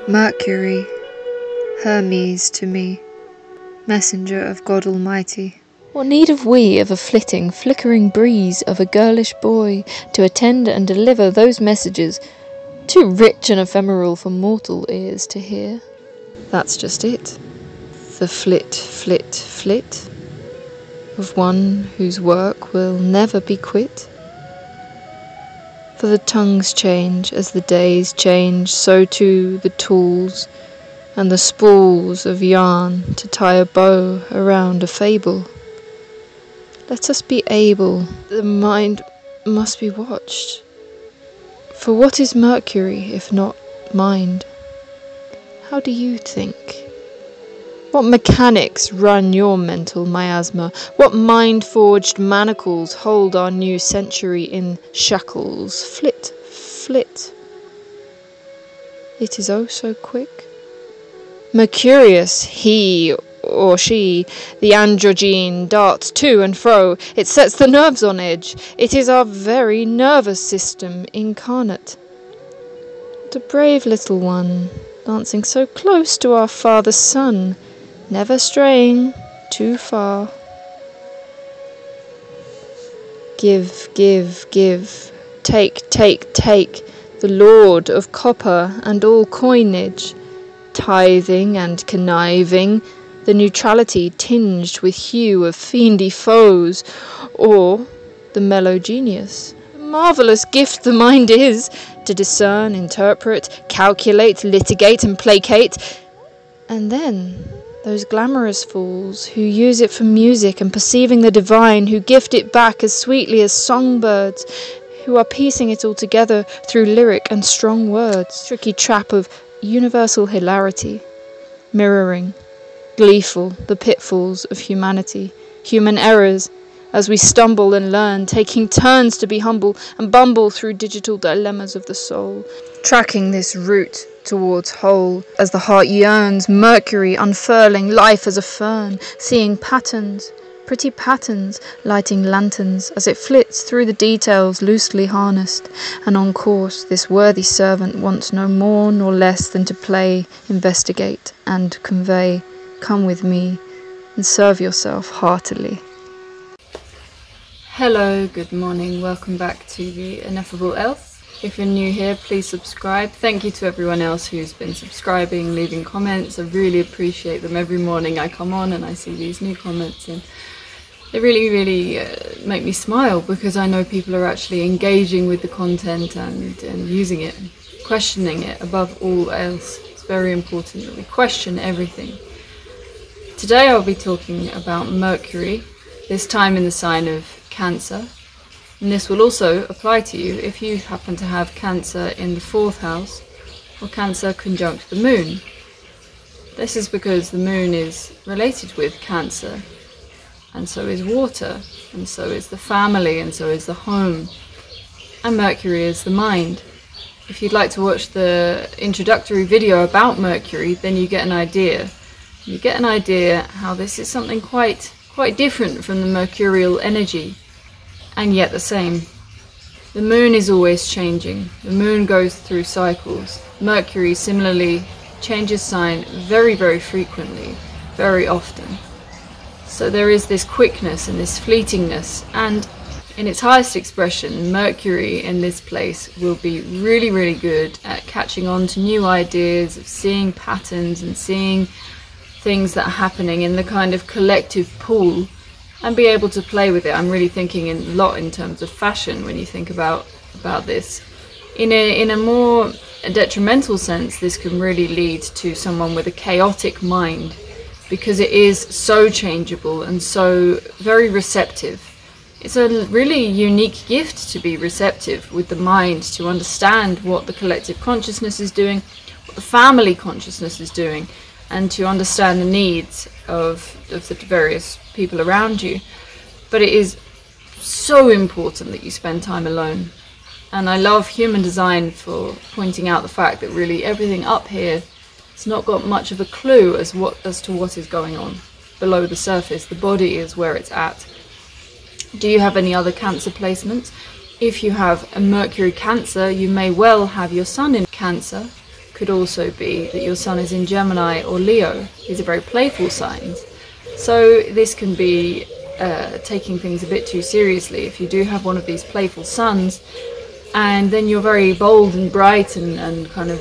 Mercury, Hermes to me, messenger of God Almighty. What need have we of a flitting, flickering breeze of a girlish boy to attend and deliver those messages, too rich and ephemeral for mortal ears to hear? That's just it. The flit, flit, flit of one whose work will never be quit. For the tongues change as the days change, so too the tools and the spools of yarn to tie a bow around a fable. Let us be able, the mind must be watched. For what is Mercury if not mind? How do you think? What mechanics run your mental miasma? What mind-forged manacles hold our new century in shackles? Flit, flit. It is oh so quick. Mercurius, he or she, the androgyne, darts to and fro. It sets the nerves on edge. It is our very nervous system incarnate. The brave little one, dancing so close to our father's sun, never straying too far. Give, give, give, take, take, take, the lord of copper and all coinage, tithing and conniving, the neutrality tinged with hue of fiendy foes, or the mellow genius. A marvellous gift the mind is, to discern, interpret, calculate, litigate and placate, and then those glamorous fools who use it for music and perceiving the divine, who gift it back as sweetly as songbirds, who are piecing it all together through lyric and strong words. Tricky trap of universal hilarity, mirroring, gleeful, the pitfalls of humanity, human errors, as we stumble and learn, taking turns to be humble and bumble through digital dilemmas of the soul, tracking this route towards whole, as the heart yearns, Mercury unfurling life as a fern, seeing patterns, pretty patterns, lighting lanterns as it flits through the details loosely harnessed, and on course this worthy servant wants no more nor less than to play, investigate, and convey. Come with me and serve yourself heartily. Hello, good morning, welcome back to the Ineffableelse. If you're new here, please subscribe. Thank you to everyone else who's been subscribing, leaving comments. I really appreciate them. Every morning I come on and I see these new comments and they really make me smile, because I know people are actually engaging with the content and using it, questioning it above all else. It's very important that we question everything. Today I'll be talking about Mercury, this time in the sign of Cancer. And this will also apply to you if you happen to have Cancer in the 4th house or Cancer conjunct the Moon. This is because the Moon is related with Cancer, and so is water, and so is the family, and so is the home. And Mercury is the mind. If you'd like to watch the introductory video about Mercury, then you get an idea. You get an idea how this is something quite different from the mercurial energy, and yet the same. The moon is always changing. The moon goes through cycles. Mercury similarly changes sign very frequently, very often. So there is this quickness and this fleetingness, and in its highest expression, Mercury in this place will be really good at catching on to new ideas, of seeing patterns and seeing things that are happening in the kind of collective pool, and be able to play with it. I'm really thinking a lot in terms of fashion when you think about this. In a more detrimental sense, this can really lead to someone with a chaotic mind, because it is so changeable and so very receptive. It's a really unique gift to be receptive with the mind, to understand what the collective consciousness is doing, what the family consciousness is doing, and to understand the needs of the various people around you. But it is so important that you spend time alone. And I love human design for pointing out the fact that really everything up here has not got much of a clue as to what is going on below the surface. The body is where it's at. Do you have any other Cancer placements? If you have a Mercury Cancer, you may well have your Sun in Cancer, could also be that your sun is in Gemini or Leo. These are very playful signs. So this can be taking things a bit too seriously if you do have one of these playful suns, and then you're very bold and bright and kind of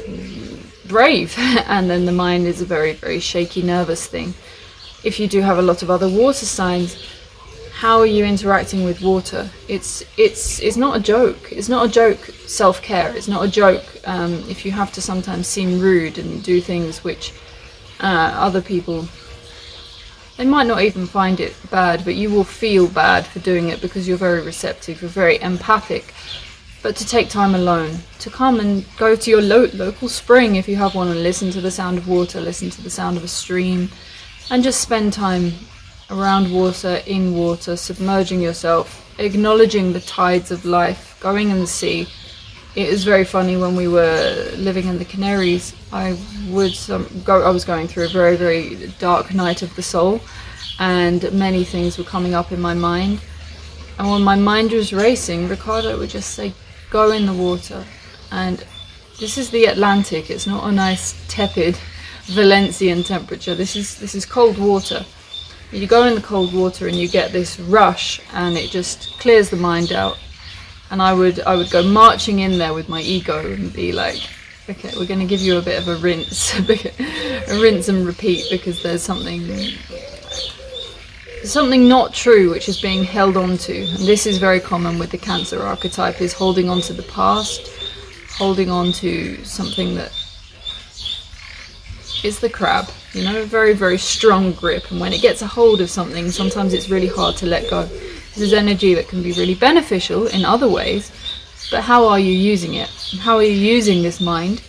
brave, and then the mind is a very, very shaky, nervous thing. If you do have a lot of other water signs, how are you interacting with water? It's not a joke. It's not a joke, self-care. It's not a joke if you have to sometimes seem rude and do things which other people, they might not even find it bad, but you will feel bad for doing it because you're very receptive, you're very empathic. But to take time alone, to come and go to your local spring if you have one, and listen to the sound of water, listen to the sound of a stream, and just spend time around water, in water, submerging yourself, acknowledging the tides of life, going in the sea. It is very funny, when we were living in the Canaries, I was going through a very, very dark night of the soul, and many things were coming up in my mind. And when my mind was racing, Ricardo would just say, go in the water. And this is the Atlantic. It's not a nice tepid Valencian temperature. This is cold water. You go in the cold water and you get this rush, and it just clears the mind out. And I would go marching in there with my ego and be like, okay, we're going to give you a bit of a rinse, a rinse and repeat, because there's something not true which is being held on to. And this is very common with the Cancer archetype, is holding on to the past, holding on to something that is the crab, you know, a very, very strong grip. And when it gets a hold of something, sometimes it's really hard to let go. This is energy that can be really beneficial in other ways, but how are you using it? How are you using this mind?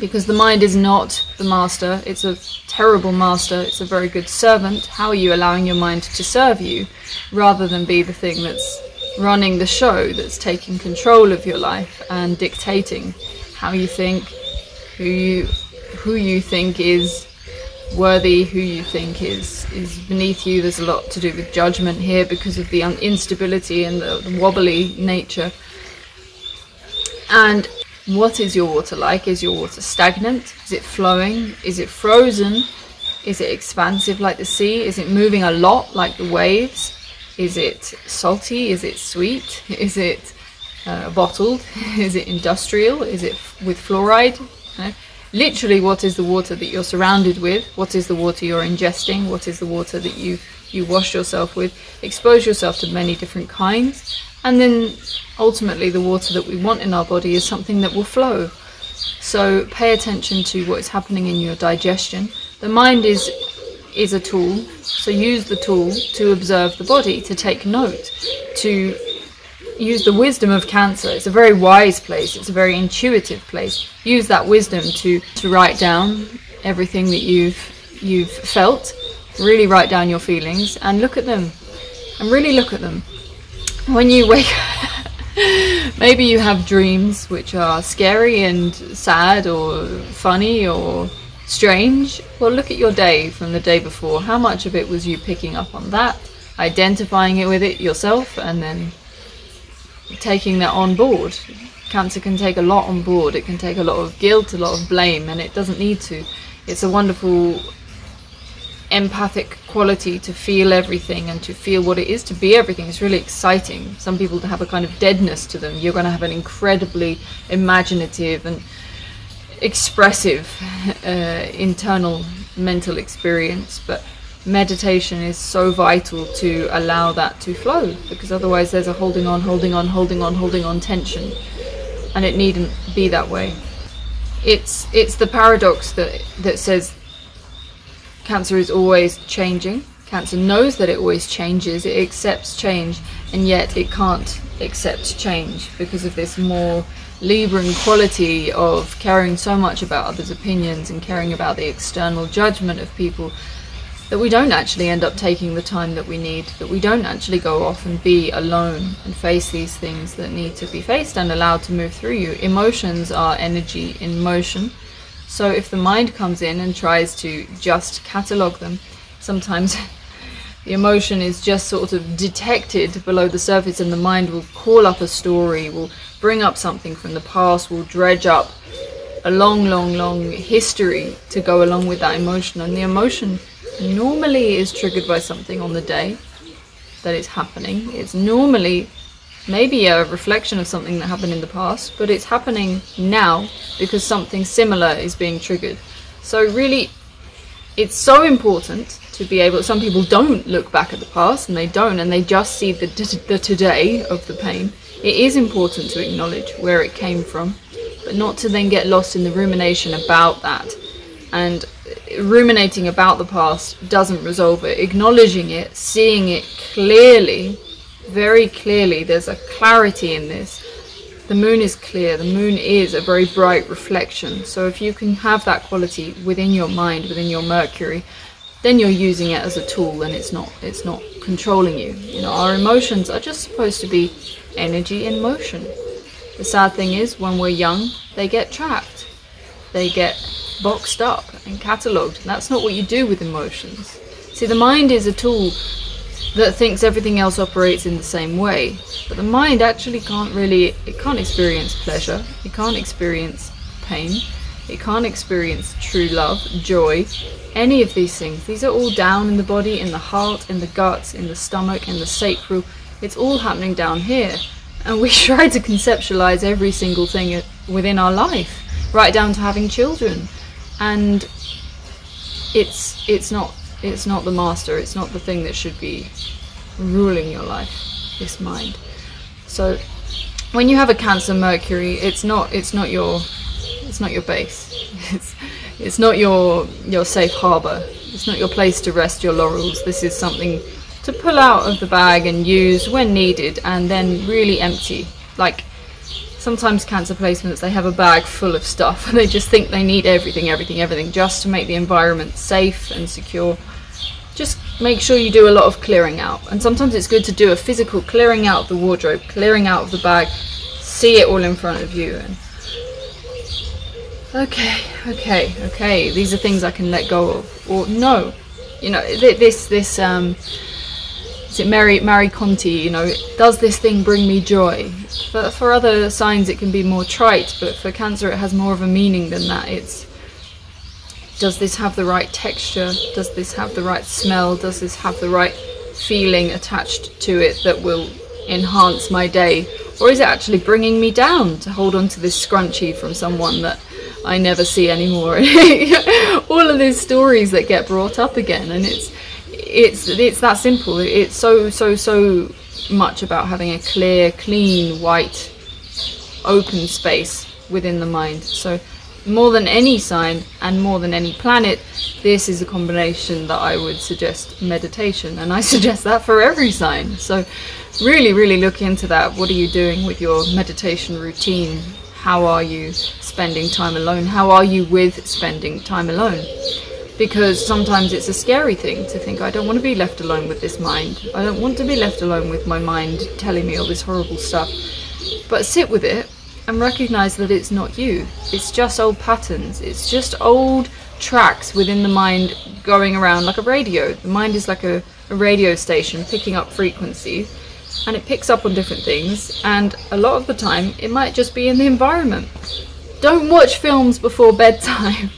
Because the mind is not the master. It's a terrible master. It's a very good servant. How are you allowing your mind to serve you, rather than be the thing that's running the show, that's taking control of your life and dictating how you think, who you think is worthy, who you think is beneath you. There's a lot to do with judgment here because of the instability and the wobbly nature. And what is your water like? Is your water stagnant? Is it flowing? Is it frozen? Is it expansive like the sea? Is it moving a lot like the waves? Is it salty? Is it sweet? Is it bottled? Is it industrial? Is it with fluoride? You know? Literally, what is the water that you're surrounded with? What is the water you're ingesting? What is the water that you wash yourself with? Expose yourself to many different kinds. And then ultimately the water that we want in our body is something that will flow. So pay attention to what is happening in your digestion. The mind is a tool, so use the tool to observe the body, to take note, to use the wisdom of Cancer. It's a very wise place, it's a very intuitive place. Use that wisdom to write down everything that you've felt. Really write down your feelings and look at them, and really look at them. When you wake maybe you have dreams which are scary and sad or funny or strange. Well, look at your day from the day before. How much of it was you picking up on that, identifying it with it yourself, and then taking that on board? Cancer can take a lot on board. It can take a lot of guilt, a lot of blame, and it doesn't need to. It's a wonderful empathic quality to feel everything and to feel what it is to be everything. It's really exciting. Some people have a kind of deadness to them. You're going to have an incredibly imaginative and expressive internal mental experience, but meditation is so vital to allow that to flow, because otherwise there's a holding on tension, and it needn't be that way. It's the paradox that says Cancer is always changing. Cancer knows that it always changes, it accepts change, and yet it can't accept change because of this more Libran quality of caring so much about others' opinions and caring about the external judgment of people, that we don't actually end up taking the time that we need, that we don't actually go off and be alone and face these things that need to be faced and allowed to move through you. Emotions are energy in motion. So if the mind comes in and tries to just catalogue them, sometimes the emotion is just sort of detected below the surface, and the mind will call up a story, will bring up something from the past, will dredge up a long history to go along with that emotion, and the emotion normally is triggered by something on the day that it's happening. It's normally maybe a reflection of something that happened in the past, but it's happening now because something similar is being triggered. So really, it's so important to be able, some people don't look back at the past, and they just see the today of the pain. It is important to acknowledge where it came from, but not to then get lost in the rumination about that. And ruminating about the past doesn't resolve it. Acknowledging it, seeing it clearly, very clearly, there's a clarity in this. The moon is clear, the moon is a very bright reflection. So if you can have that quality within your mind, within your Mercury, then you're using it as a tool, and it's not controlling you. You know, our emotions are just supposed to be energy in motion. The sad thing is, when we're young, they get trapped. They get boxed up and catalogued. That's not what you do with emotions. See, the mind is a tool that thinks everything else operates in the same way, but the mind actually can't experience pleasure, it can't experience pain, it can't experience true love, joy, any of these things. These are all down in the body, in the heart, in the guts, in the stomach, in the sacral. It's all happening down here, and we try to conceptualize every single thing within our life, right down to having children, and it's not the master, it's not the thing that should be ruling your life, this mind. So when you have a Cancer Mercury, it's not your base. It's not your safe harbor. It's not your place to rest your laurels. This is something to pull out of the bag and use when needed, and then really empty. Like sometimes Cancer placements, they have a bag full of stuff and they just think they need everything just to make the environment safe and secure. Just make sure you do a lot of clearing out, and sometimes it's good to do a physical clearing out of the wardrobe, clearing out of the bag, see it all in front of you, and okay, these are things I can let go of, or no, you know, this is it Marie Conti, you know, does this thing bring me joy? But for other signs it can be more trite, but for Cancer it has more of a meaning than that. It's, does this have the right texture? Does this have the right smell? Does this have the right feeling attached to it that will enhance my day? Or is it actually bringing me down to hold on to this scrunchie from someone that I never see anymore? All of these stories that get brought up again, and it's that simple. It's so much about having a clear, clean, white, open space within the mind. So more than any sign and more than any planet, this is a combination that I would suggest meditation, and I suggest that for every sign. So really look into that. What are you doing with your meditation routine? How are you spending time alone? How are you with spending time alone? Because sometimes it's a scary thing to think, I don't want to be left alone with this mind. I don't want to be left alone with my mind telling me all this horrible stuff. But sit with it and recognize that it's not you. It's just old patterns. It's just old tracks within the mind going around like a radio. The mind is like a radio station picking up frequencies, and it picks up on different things, and a lot of the time it might just be in the environment. Don't watch films before bedtime.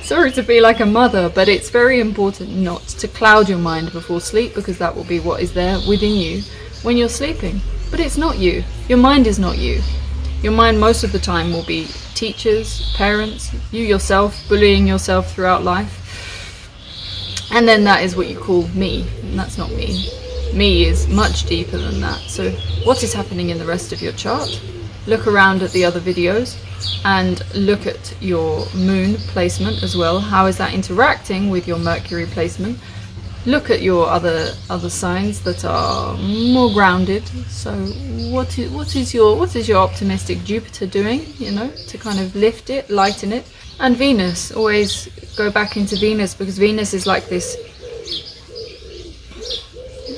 Sorry to be like a mother, but it's very important not to cloud your mind before sleep, because that will be what is there within you when you're sleeping. But it's not you. Your mind is not you. Your mind most of the time will be teachers, parents, you yourself, bullying yourself throughout life. And then that is what you call me, and that's not me. Me is much deeper than that. So what is happening in the rest of your chart? Look around at the other videos and look at your moon placement as well. How is that interacting with your Mercury placement? Look at your other signs that are more grounded. So what is your optimistic Jupiter doing, you know, to kind of lift it, lighten it? And Venus, always go back into Venus, because Venus is like this,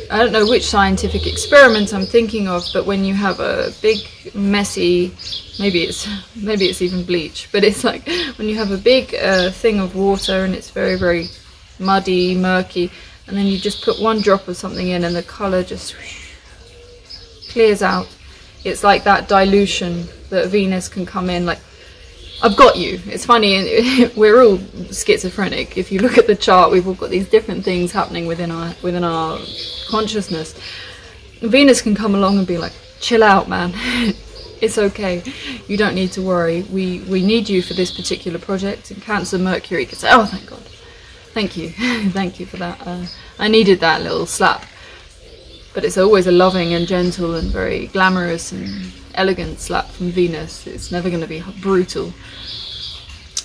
I don't know which scientific experiment I'm thinking of, but when you have a big messy, maybe it's even bleach, but it's like when you have a big thing of water and it's very muddy, murky, and then you just put one drop of something in and the colour just clears out. It's like that dilution that Venus can come in, like I've got you. It's funny, we're all schizophrenic. If you look at the chart, we've all got these different things happening within our consciousness. Venus can come along and be like, chill out, man. It's okay. You don't need to worry. We need you for this particular project. And Cancer, Mercury can say, oh, thank God. Thank you. Thank you for that. I needed that little slap. But it's always a loving and gentle and very glamorous and elegant slap from Venus. It's never going to be brutal.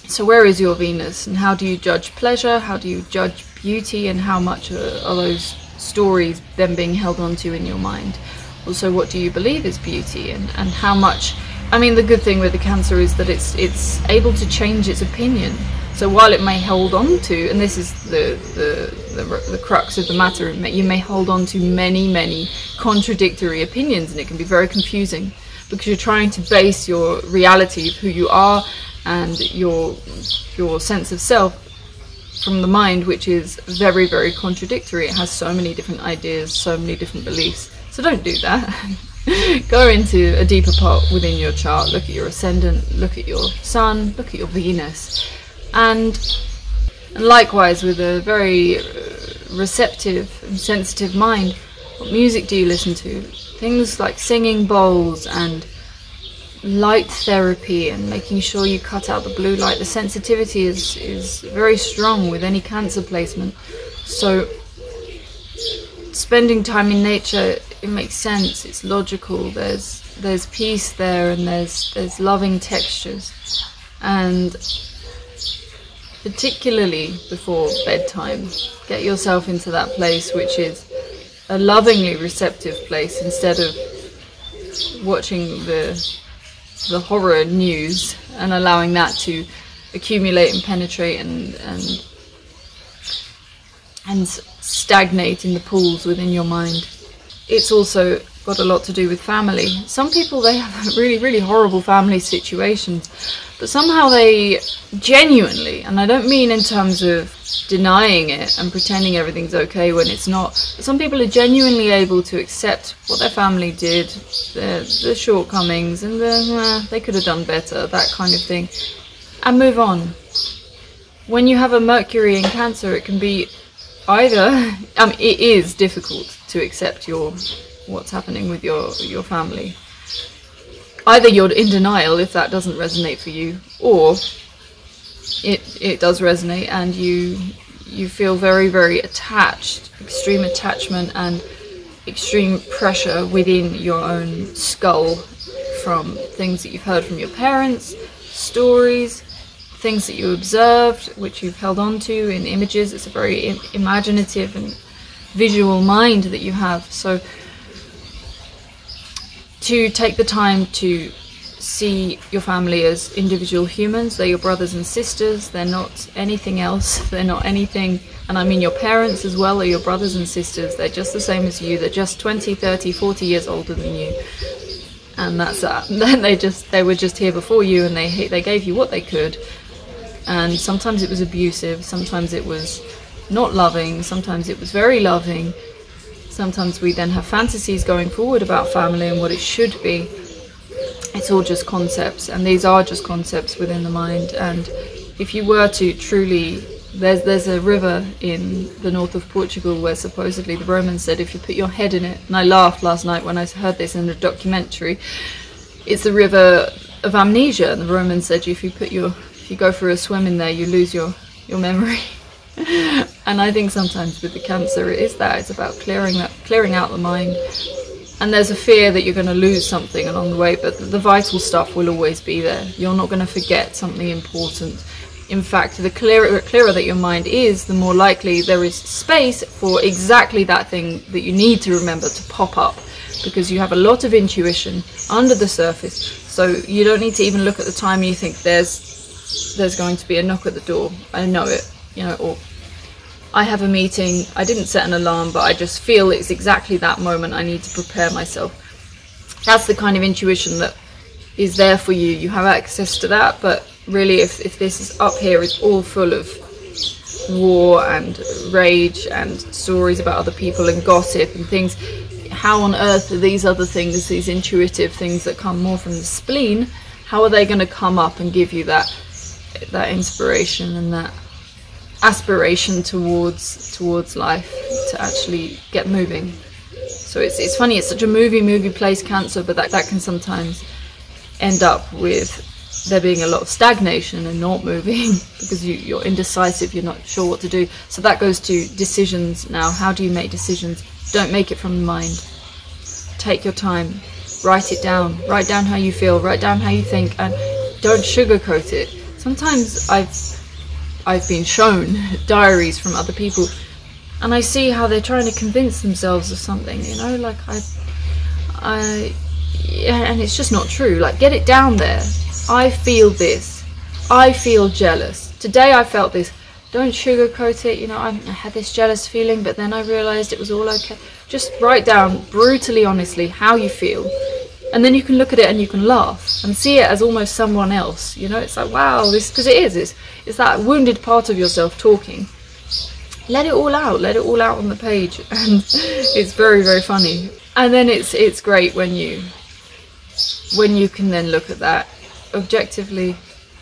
So where is your Venus, and how do you judge pleasure? How do you judge beauty, and how much are those stories then being held onto in your mind? Also, what do you believe is beauty, and how much? I mean, the good thing with the Cancer is that it's able to change its opinion. So while it may hold on to, and this is the crux of the matter, you may hold on to many contradictory opinions, and it can be very confusing because you're trying to base your reality of who you are and your sense of self from the mind, which is very contradictory. It has so many different ideas, so many different beliefs. So don't do that. Go into a deeper part within your chart. Look at your ascendant, look at your sun, look at your Venus. And likewise, with a very receptive and sensitive mind, what music do you listen to? Things like singing bowls and light therapy and making sure you cut out the blue light. The sensitivity is very strong with any Cancer placement. So spending time in nature, it makes sense, it's logical, there's peace there, and there's loving textures. And particularly before bedtime, get yourself into that place which is a lovingly receptive place, instead of watching the horror news and allowing that to accumulate and penetrate and stagnate in the pools within your mind. It's also got a lot to do with family. Some people, they have really horrible family situations, but somehow they genuinely, and I don't mean in terms of denying it and pretending everything's okay when it's not, but some people are genuinely able to accept what their family did, their shortcomings, and they could have done better, that kind of thing, and move on. When you have a Mercury in Cancer, it can be either, it is difficult to accept what's happening with your family. Either you're in denial if that doesn't resonate for you, or it does resonate and you feel very attached, extreme attachment and extreme pressure within your own skull from things that you've heard from your parents, stories, things that you observed, which you've held on to in images. It's a very imaginative and visual mind that you have. So to take the time to see your family as individual humans. They're your brothers and sisters. They're not anything else. They're not anything, and I mean your parents as well are your brothers and sisters. They're just the same as you. They're just 20, 30, 40 years older than you. And that's that. Then they were just here before you, and they gave you what they could. And sometimes it was abusive, sometimes it was not loving, sometimes it was very loving. Sometimes we then have fantasies going forward about family and what it should be. It's all just concepts, and these are just concepts within the mind. And if you were to truly, there's a river in the north of Portugal where supposedly the Romans said if you put your head in it, and I laughed last night when I heard this in a documentary, it's the river of amnesia, and the Romans said if you go for a swim in there, you lose your memory. And I think sometimes with the Cancer it is that, it's about clearing out the mind. And there's a fear that you're going to lose something along the way, but the vital stuff will always be there. You're not going to forget something important. In fact, the clearer that your mind is, the more likely there is space for exactly that thing that you need to remember to pop up, because you have a lot of intuition under the surface. So you don't need to even look at the time and you think there's going to be a knock at the door. I know it, or I have a meeting, I didn't set an alarm, but I just feel it's exactly that moment I need to prepare myself. That's the kind of intuition that is there for you. You have access to that, but really if this is up here is all full of war and rage and stories about other people and gossip and things, how on earth are these other things, these intuitive things that come more from the spleen, How are they going to come up and give you that inspiration and that aspiration towards life to actually get moving? So it's funny, it's such a movie place, Cancer, but that can sometimes end up with there being a lot of stagnation and not moving because you're indecisive, you're not sure what to do. So that goes to decisions now. How do you make decisions? Don't make it from the mind. Take your time, write it down, write down how you feel, write down how you think, and don't sugarcoat it. Sometimes I've been shown diaries from other people and I see how they're trying to convince themselves of something, you know, like and it's just not true. Like, get it down there. I feel this. I feel jealous. Today I felt this. Don't sugarcoat it. You know, I had this jealous feeling, but then I realized it was all okay. Just write down brutally, honestly, how you feel. And then you can look at it and you can laugh and see it as almost someone else. You know, it's like, wow, this, because it is. It's that wounded part of yourself talking. Let it all out. Let it all out on the page. And it's very, very funny. And then it's great when you can then look at that objectively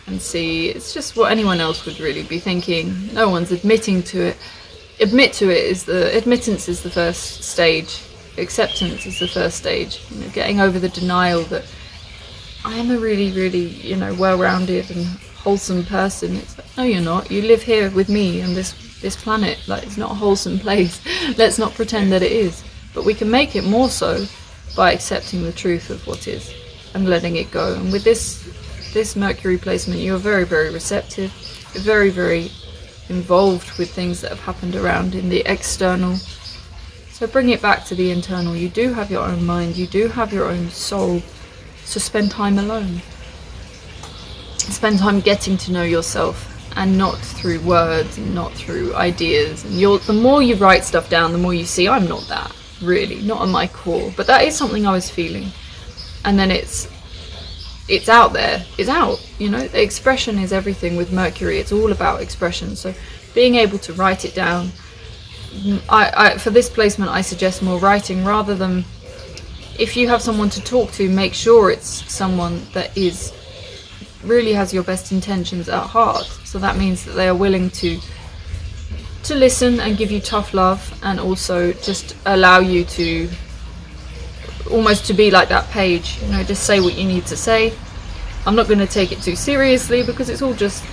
and see it's just what anyone else would really be thinking. No one's admitting to it. Admittance is the first stage. Acceptance is the first stage. You know, getting over the denial that I am a really, really, you know, well-rounded and wholesome person. It's like, no, you're not. You live here with me and this planet. Like, it's not a wholesome place. Let's not pretend that it is. But we can make it more so by accepting the truth of what is and letting it go. And with this Mercury placement, you're very, very receptive. You're very, very involved with things that have happened around in the external. So bring it back to the internal. You do have your own mind. You do have your own soul. So spend time alone. Spend time getting to know yourself, and not through words and not through ideas. And the more you write stuff down, the more you see, I'm not that, really, not on my core. But that is something I was feeling. And then it's out there. It's out, you know. The expression is everything with Mercury. It's all about expression. So being able to write it down. For this placement, I suggest more writing rather than, if you have someone to talk to, make sure it's someone that really has your best intentions at heart. So that means that they are willing to listen and give you tough love, and also just allow you to almost to be like that page, you know, just say what you need to say. I'm not going to take it too seriously because it's all just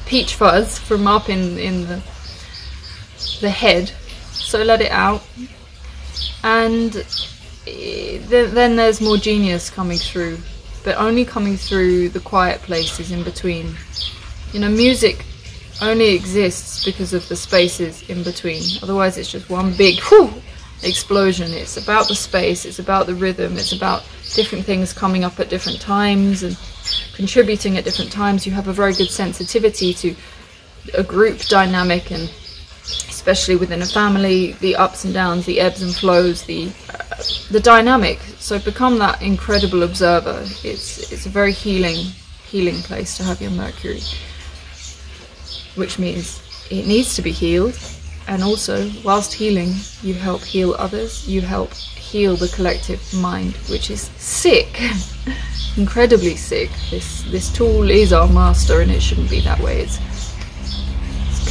peach fuzz from up in the head. So let it out, and then there's more genius coming through, but only coming through the quiet places in between. You know, music only exists because of the spaces in between. Otherwise it's just one big explosion. It's about the space, it's about the rhythm, it's about different things coming up at different times and contributing at different times. You have a very good sensitivity to a group dynamic, and especially within a family, the ups and downs, the ebbs and flows, the dynamic. So become that incredible observer. It's a very healing place to have your Mercury, which means it needs to be healed. And also, whilst healing, you help heal others, you help heal the collective mind, which is sick, incredibly sick. This tool is our master, and it shouldn't be that way. It's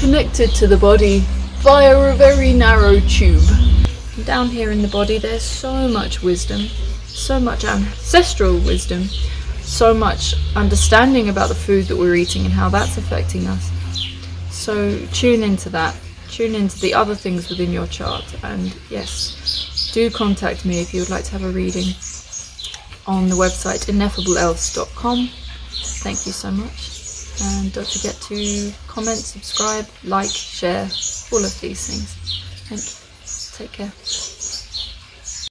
connected to the body via a very narrow tube. And down here in the body, there's so much wisdom, so much ancestral wisdom, so much understanding about the food that we're eating and how that's affecting us. So tune into that. Tune into the other things within your chart, and yes, do contact me if you would like to have a reading on the website ineffableelse.com. Thank you so much, and don't forget to comment, subscribe, like, share, all of these things. Thank you. Take care.